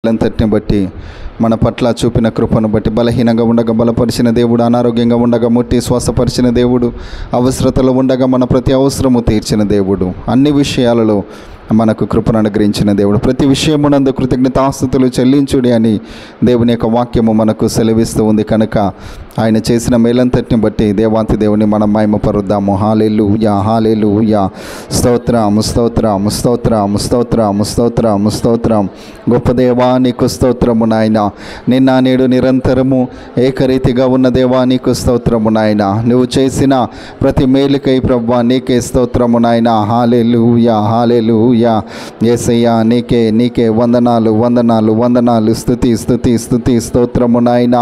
అంతటిని బట్టి మన పట్ల చూపిన కృపను బట్టి బలహీనంగా ఉండగా బలపరిచిన దేవుడు, అనారోగ్యంగా ఉండగా ముట్టి స్వస్థపరిచిన దేవుడు, అవసరతలో ఉండగా మన ప్రతి అవసరము తీర్చిన దేవుడు, అన్ని విషయాలలో మనకు కృపను అనుగ్రహించిన దేవుడు, ప్రతి విషయమునందు కృతజ్ఞతాస్తుతులు చెల్లించుడి అని దేవుని యొక్క వాక్యము మనకు సెలవిస్తూ ఉంది. కనుక ఆయన చేసిన మేలంతటిని బట్టి దేవాంతి దేవుని మనం మహిమపరుద్దాము. హల్లెలూయా, హల్లెలూయా. స్తోత్రం, స్తోత్రం, స్తోత్రం, స్తోత్రం, స్తోత్రం, స్తోత్రం. గొప్ప దేవా నీకు స్తోత్రము నాయన. నిన్న నేడు నిరంతరము ఏకరీతిగా ఉన్న దేవా నీకు స్తోత్రము నాయన. నువ్వు చేసిన ప్రతి మేలుకై ప్రభువా నీకే స్తోత్రము నాయన. హల్లెలూయా, హల్లెలూయా. యేసయ్యా నీకే వందనాలు, వందనాలు, వందనాలు. స్తుతి, స్తుతి, స్తుతి, స్తోత్రము నాయన.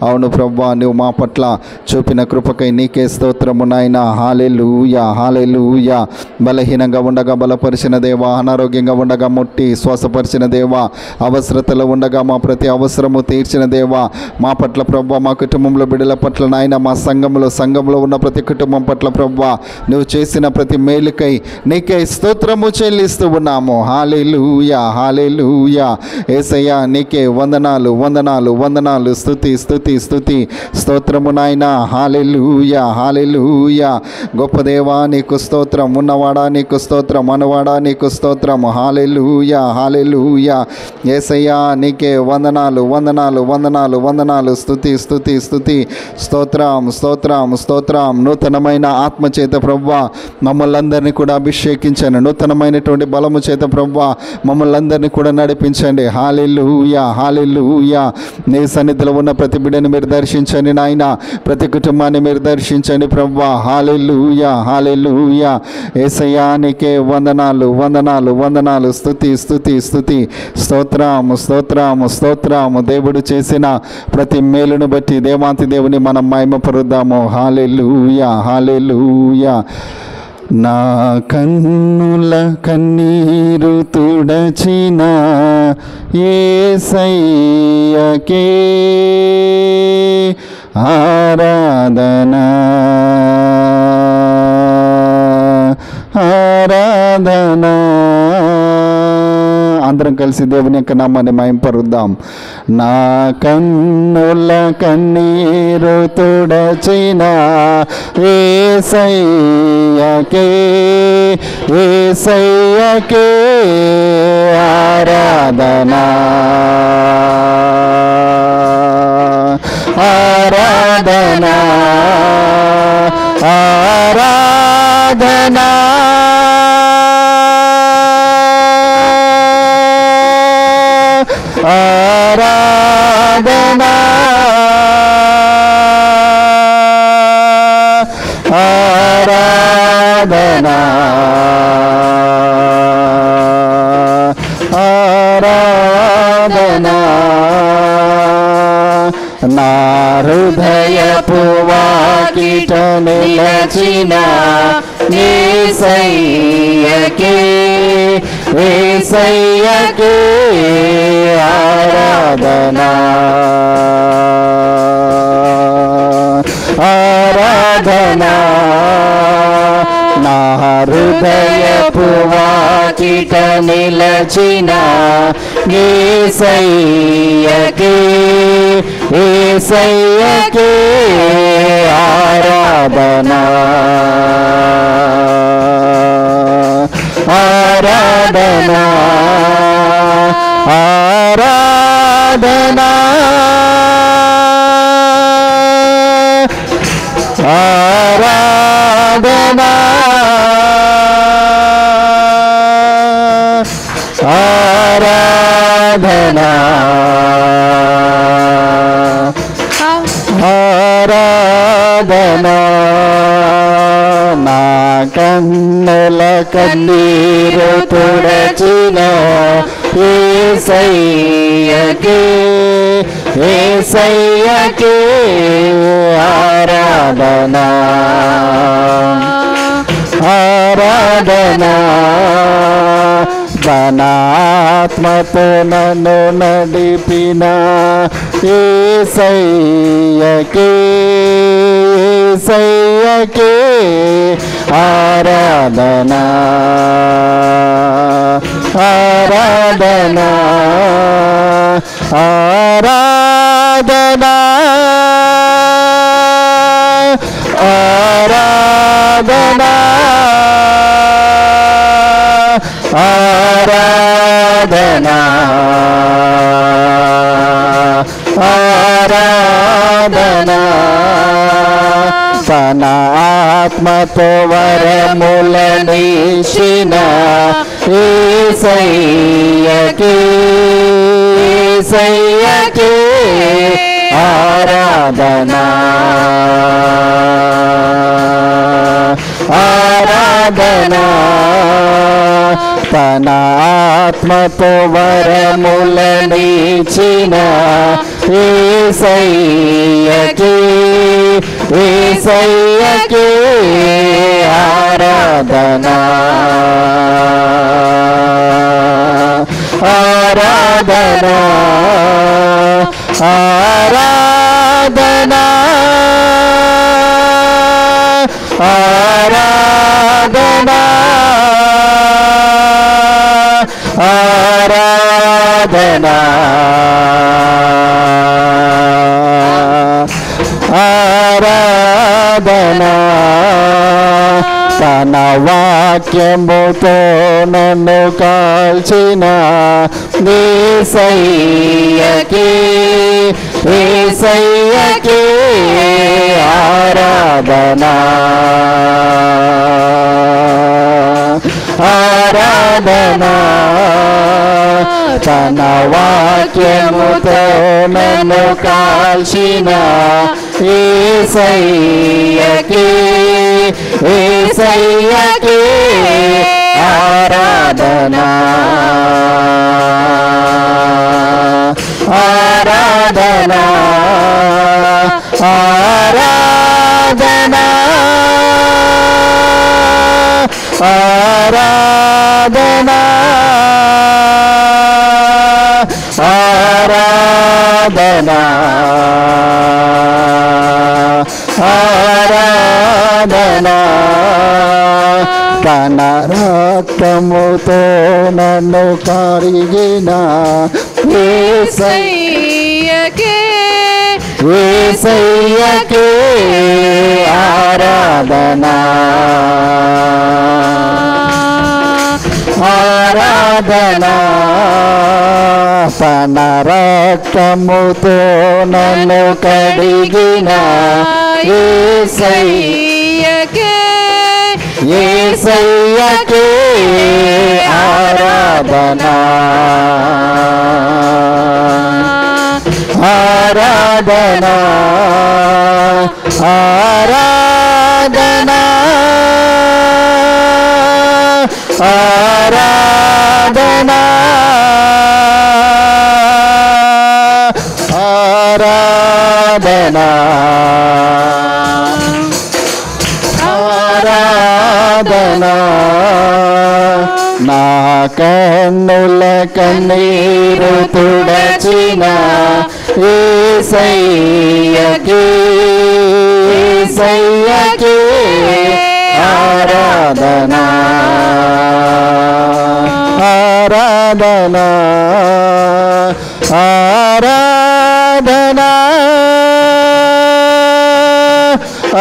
అవును ప్రభువా, నువ్వు మా పట్ల చూపిన కృపకై నీకే స్తోత్రము నాయన. హల్లెలూయా, హల్లెలూయా. బలహీనంగా ఉండగా బలపరిచిన దేవా, అనారోగ్యంగా ఉండగా ముట్టి స్వస్థపరిచిన దేవా, అవసరతలో ఉండగా మా ప్రతి అవసరము తీర్చిన దేవా, మా పట్ల ప్రభువా, మా కుటుంబంలో బిడ్డల పట్ల నాయన, మా సంఘంలో ఉన్న ప్రతి కుటుంబం పట్ల ప్రభువా నువ్వు చేసిన ప్రతి మేలుకై నీకే స్తోత్రము చెల్లిస్తూ ఉన్నాము. హల్లెలూయా, హల్లెలూయా. యేసయ్యా నీకే వందనాలు, వందనాలు, వందనాలు. స్తుతి, స్తుతి, స్తుతి, స్తోత్రము నాయన. హల్లెలూయా, హల్లెలూయా. గొప్ప దేవా నీకు స్తోత్రం, ఉన్నవాడా నీకు స్తోత్రం, అనువాడా నీకు స్తోత్రం. హల్లెలూయా, హల్లెలూయా. యేసయ్యా నీకే వందనాలు, వందనాలు, వందనాలు, వందనాలు. స్తుతి, స్తుతి, స్తుతి, స్తోత్రం, స్తోత్రం, స్తోత్రం. నూతనమైన ఆత్మ చేత ప్రభువా మమ్మల్ని అందరినీ కూడా అభిషేకించండి. నూతనమైనటువంటి బలము చేత ప్రభువా మమ్మల్ని అందరినీ కూడా నడిపించండి. హల్లెలూయా, హల్లెలూయా. నీ సన్నిధిలో ఉన్న ప్రతి బిడ్డని మీరు దర్శించండి నాయన, ప్రతి కుటుంబాన్ని మీరు దర్శించండి ప్రభువా. హల్లెలూయా, హల్లెలూయా. యేసయ్యా నీకే వందనాలు, వందనాలు, వందనాలు. స్తుతి, స్తుతి, స్తుతి, స్తోత్రం, స్తోత్రం, స్తోత్రం. దేవుడు చేసిన ప్రతి మేలును బట్టి దేవాంతి దేవుని మనం మహిమపరుద్దాము. హల్లెలూయా, హల్లెలూయా. నా కన్నుల కన్నీరు తుడచిన యేసయ్యకే ఆరాధనా, ఆరాధనా. అందరం కలిసి దేవుని యొక్క నామాన్ని మహిమపరుద్దాం. నా కన్నుల కన్నీరు తుడచిన యేసయ్యకే, యేసయ్యకే ఆరాధనా, ఆరాధనా, ఆరాధనా. ఆరాధనా, ఆరాధనా, ఆరాధనా. నా హృదయపు వాకిట నిలచిన యేసయ్యకే, యేసయ్యకే ఆరాధనా, ఆరాధనా. నా హృదయపు వాకిట నిలచిన యేసయ్యకే, యేసయ్యకే ఆరాధనా, ఆరాధనా, ఆరాధనా, ఆరాధనా, ఆరాధనా, ఆరాధనా. నా కన్నుల కన్నీరు తుడచిన యేసయ్యకే, యేసయ్యకే ఆరాధనా, ఆరాధనా. తన ఆత్మతో నన్ను నడిపిన యేసయ్యకే, యేసయ్యకే ఆరాధనా, ఆరాధనా, ఆత్మతో వరములనిచ్చిన యేసయ్యకే ఆరాధనా ఆరాధనా తన ఆత్మతో వరములనిచ్చిన యేసయ్యకే ఆరాధనా ఆరాధనా ఆరాధనా ఆరాధనా ఆరాధనా ఆరాధనా తన వాక్యముతో నన్ను కాల్చిన యేసయ్యకే ఆరాధనా ఆరాధనా తన వాక్యముతో నన్ను కాల్చిన యేసయ్యకే ఆరాధనా ఆరాధనా ఆరాధనా ఆరాధనా ఆరాధనా ఆరాధనా తన రక్తముతో నన్ను కడిగిన యేసయ్యకే ఆరాధనా ఆరాధనా తన రక్తముతో నన్ను కడిగిన యేసయ్యకే ఆరాధనా ఆరాధనా ఆరాధనా ఆరాధనా ఆరాధనా ఆరాధనా నా కన్నుల కన్నీరు తుడచిన యేసయ్యకే ఆరాధనా ఆరాధనా ఆరాధనా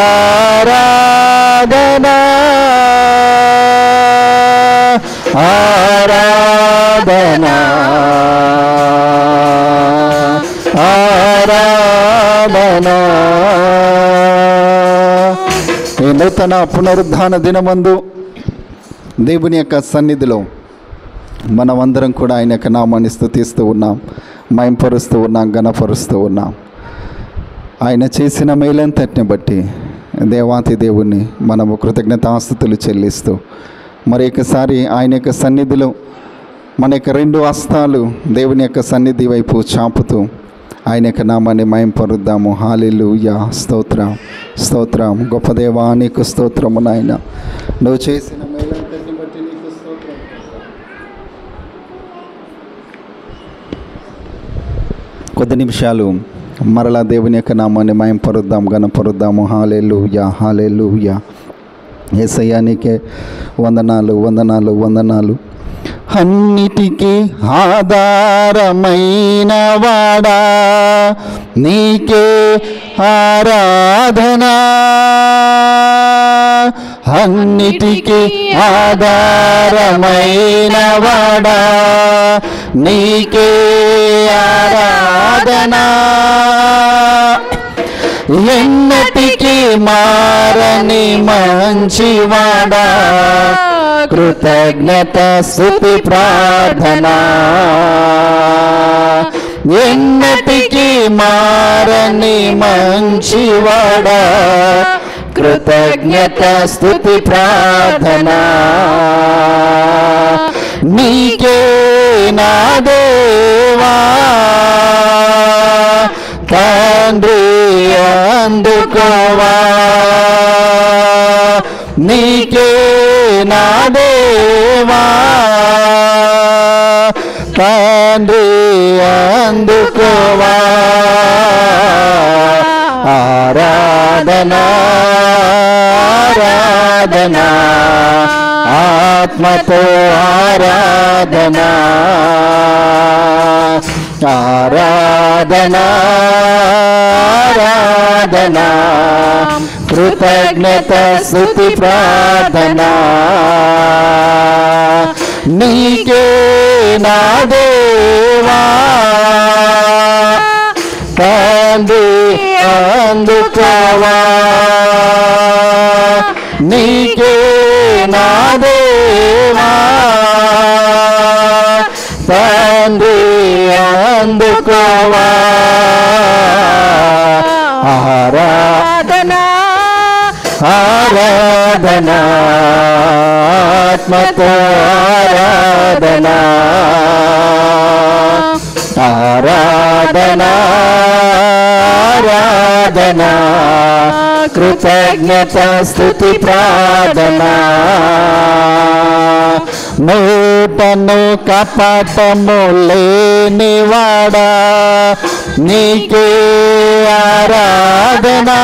ఆరాధనా ఆరాధనా ఆరాధనా ఈ నూతన పునరుద్ధాన దినమందు దేవుని యొక్క సన్నిధిలో మనమందరం కూడా ఆయన యొక్క నామాన్ని స్తుతిస్తూ ఉన్నాం, మహింపరుస్తూ ఉన్నాం, ఘనపరుస్తూ ఉన్నాం. ఆయన చేసిన మేలంతటిని బట్టి దేవాతి దేవుణ్ణి మనము కృతజ్ఞతాస్తుతులు చెల్లిస్తూ మరి ఒకసారి ఆయన యొక్క సన్నిధిలో మన యొక్క రెండు హస్తాలు దేవుని యొక్క సన్నిధి వైపు చాపుతూ ఆయన యొక్క నామాన్ని మహింపరుద్దాము. హల్లెలూయా, స్తోత్రం స్తోత్రం. గొప్ప దేవా నీకు స్తోత్రము నాయన, నువ్వు చేసిన మేలంతటిని బట్టి నీకు స్తోత్రం. కొద్ది నిమిషాలు మరలా దేవుని యొక్క నామాన్ని మహింపరుద్దాం, ఘనపరుద్దాము. హల్లెలూయా, హల్లెలూయా. యేసయ్యా నీకే వందనాలు, వందనాలు, వందనాలు. అన్నిటికీ ఆధారమైన వాడా నీకే ఆరాధనా, అన్నిటికీ ఆధారమైన వాడా నీకే ఆరాధనా, ఎన్నటికీ మారని మంచివాడా కృతజ్ఞత స్తుతి ప్రార్థన ఎన్నటికీ మారని మంచివాడా కృతజ్ఞత స్తుతి ప్రార్థన నీకే నా దేవా తండ్రి అందుకోవా నీకే నా దేవా తండ్రి అందుకోవా ఆరాధనా ఆరాధనా ఆత్మతో ఆరాధనా ఆరాధనా ఆరాధనా కృతజ్ఞత స్తుతి ప్రార్థనా నీకే నా దేవా తండ్రి అందుకోవా నీకే నా దేవా తండ్రి అందుకోవా ఆరాధనా ఆరాధనా ఆత్మతో ఆరాధనా ఆరాధనా ఆరాధనా కృతజ్ఞత స్తుతి ప్రార్థనా నూతను కపటము లేనివాడా నీకే ఆరాధనా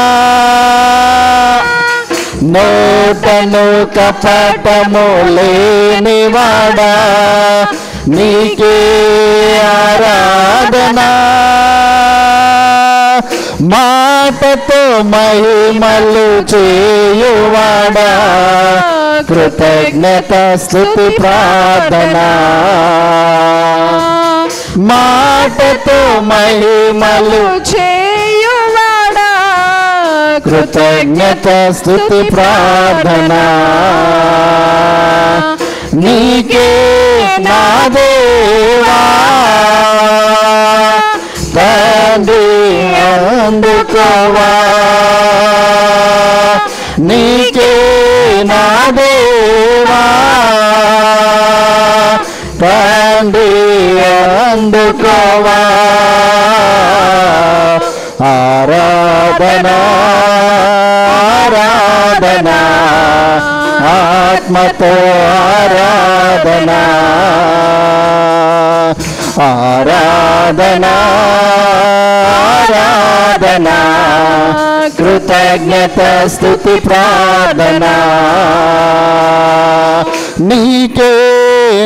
నూతను కపటము లేనివాడా నీకే ఆరాధనా మాటతో మహిమలు చేయువాడా కృతజ్ఞత స్తుతి ప్రార్థనా మాటతో మహిమలు చేయువాడా కృతజ్ఞత స్తుతి ప్రార్థనా నీకే నా దేవా తండ్రి అందుకోవా నీకే నా దేవా తండ్రి అందుకోవా ఆరాధనా ఆరాధనా ఆత్మతో ఆరాధనా ఆరాధనా ఆరాధనా కృతజ్ఞత స్తుతి ప్రార్థనా నీకే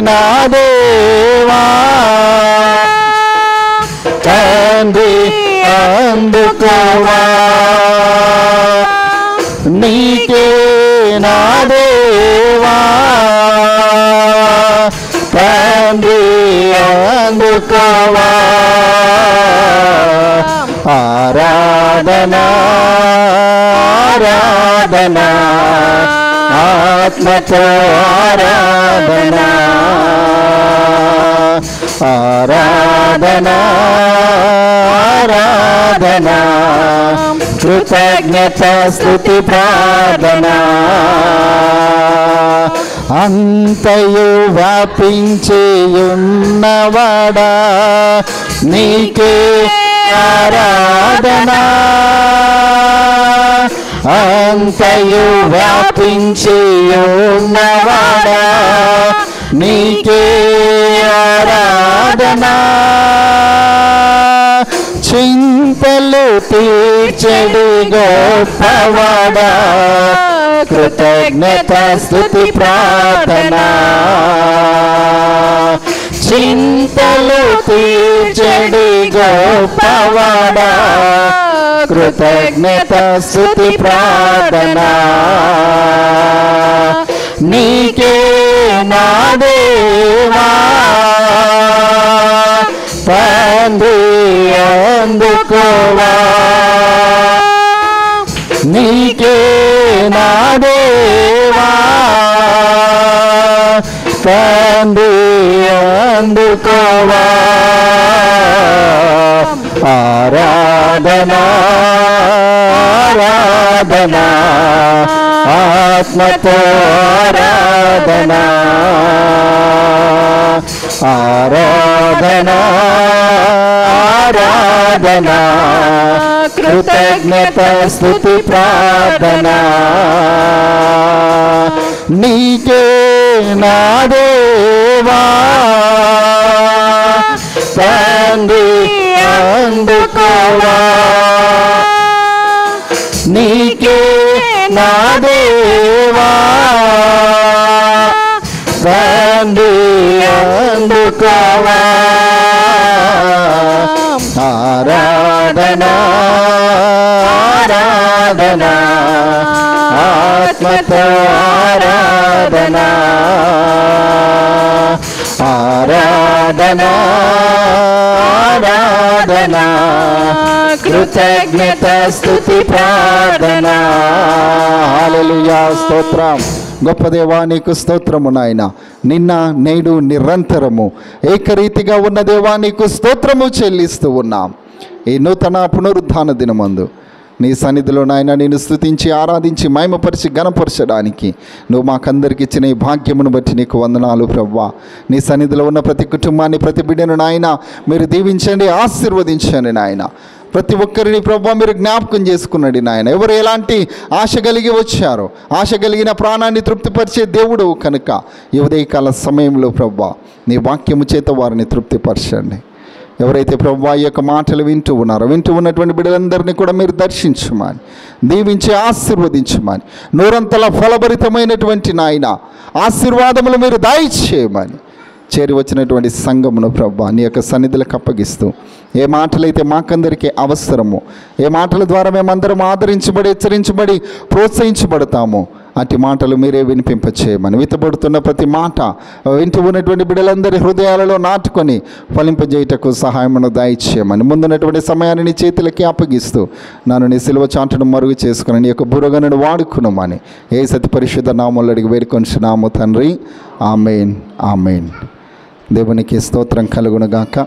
నా దేవా తండ్రి అందుకోవా నీకే నా దేవా తండ్రి అందుకోవా ఆరాధనా ఆరాధనా ఆత్మతో ఆరాధనా ఆరాధనా ఆరాధనా కృతజ్ఞత స్తుతి ప్రార్థనా అంతయు వ్యాపించి ఉన్నవాడా నీకే ఆరాధనా అంతయు వ్యాపించి ఉన్నవాడా నీకే ఆరాధనా చింతలు తీర్చెడు గొప్పవాడా కృతజ్ఞత స్తుతి ప్రార్థనా చింతలు తీర్చెడు గొప్పవాడా కృతజ్ఞత స్తుతి ప్రార్థనా నీకే నా దేవా తండ్రి అందుకోవా నీకే ఆరాధనా ఆరాధనా ఆత్మతో ఆరాధనా ఆరాధనా ఆరాధనా కృతజ్ఞత స్తుతి ప్రార్థనా నీకే నా దేవా తండ్రి అందుకోవా నీకే నా దేవా తండ్రి అందుకోవా ఆరాధనా ఆరాధనా ఆత్మతో ఆరాధనా ఆరాధనా ఆరాధనా కృతజ్ఞత స్తుతి ప్రార్థనా హల్లెలూయా స్తోత్రం గొప్ప దేవా నీకు స్తోత్రము నాయన నిన్న నేడు నిరంతరము ఏకరీతిగా ఉన్న దేవా నీకు స్తోత్రము చెల్లిస్తూ ఉన్నాం ఈ నూతన పునరుద్ధాన దినమందు నీ సన్నిధిలో నాయన నేను స్తుతించి ఆరాధించి మహిమపరిచి ఘనపరచడానికి నువ్వు మాకందరికి ఇచ్చిన ఈ భాగ్యమును బట్టి నీకు వందనాలు ప్రభువా నీ సన్నిధిలో ఉన్న ప్రతి కుటుంబాన్ని ప్రతి బిడ్డను నాయన మీరు దీవించండి ఆశీర్వదించండి నాయన ప్రతి ఒక్కరిని ప్రభువా మీరు జ్ఞాపకం చేసుకున్నాడు నాయన ఎవరు ఎలాంటి ఆశ కలిగి వచ్చారో ఆశ కలిగిన ప్రాణాన్ని తృప్తిపరిచే దేవుడు కనుక ఈ ఉదయకాల సమయంలో ప్రభువా నీ వాక్యము చేత వారిని తృప్తిపరచండి ఎవరైతే ప్రభువా ఈ యొక్క మాటలు వింటూ ఉన్నారో వింటూ ఉన్నటువంటి బిడ్డలందరినీ కూడా మీరు దర్శించమని దీవించి ఆశీర్వదించమని నూరంతల ఫలభరితమైనటువంటి నాయన ఆశీర్వాదములు మీరు దయచేయమని చేరి వచ్చినటువంటి సంఘమును ప్రభువా నీ యొక్క సన్నిధులకు అప్పగిస్తూ ఏ మాటలైతే మాకందరికీ అవసరమో ఏ మాటల ద్వారా మేమందరం ఆదరించబడి హెచ్చరించబడి ప్రోత్సహించబడతామో అటు మాటలు మీరే వినిపింపచేయమని విత్తబడుతున్న ప్రతి మాట వింటూ ఉన్నటువంటి బిడ్డలందరి హృదయాలలో నాటుకొని ఫలింపజేయటకు సహాయమును దయచేయమని ముందున్నటువంటి సమయాన్ని నీ చేతులకి అప్పగిస్తూ నన్ను నీ సిలువ చాటును మరుగు చేసుకుని నీ యొక్క బురగను వాడుకున్నామని ఏ సతి పరిశుద్ధ నామములు అడిగి వేడుకొంచున్నాము తండ్రి ఆమేన్ ఆమేన్ దేవునికి స్తోత్రం కలుగునుగాక